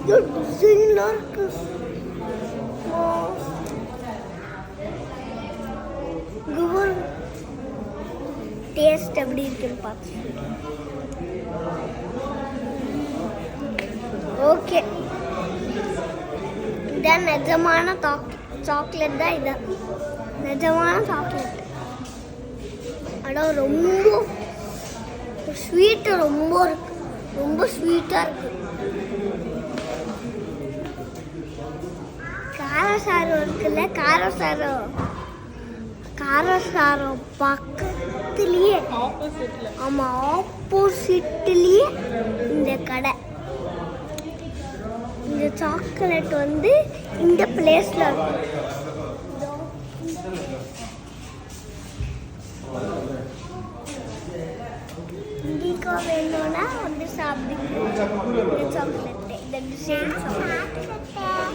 டிசைன்லாம் இருக்கு. டேஸ்ட் எப்படி இருக்குன்னு பார்த்து. ஓகே, இதான் நிஜமான சாக்லேட் தான். இதான் நிஜமான சாக்லேட். ஆனால் ரொம்ப ஸ்வீட்டு ரொம்ப இருக்கு, ரொம்ப ஸ்வீட்டாக இருக்கு. காரசாரம் இருக்குல்ல, காரசாரம் பக்கத்துலேயே, ஆமாம் ஆப்போசிட்லேயே இந்த கடை. இந்த சாக்லேட் வந்து இந்த பிளேஸில் இருக்கும். இண்டிகோ வேணும்னா வந்து சாப்பிடுங்க. இந்த சாக்லேட், இந்த டிசைன் சாக்லேட்.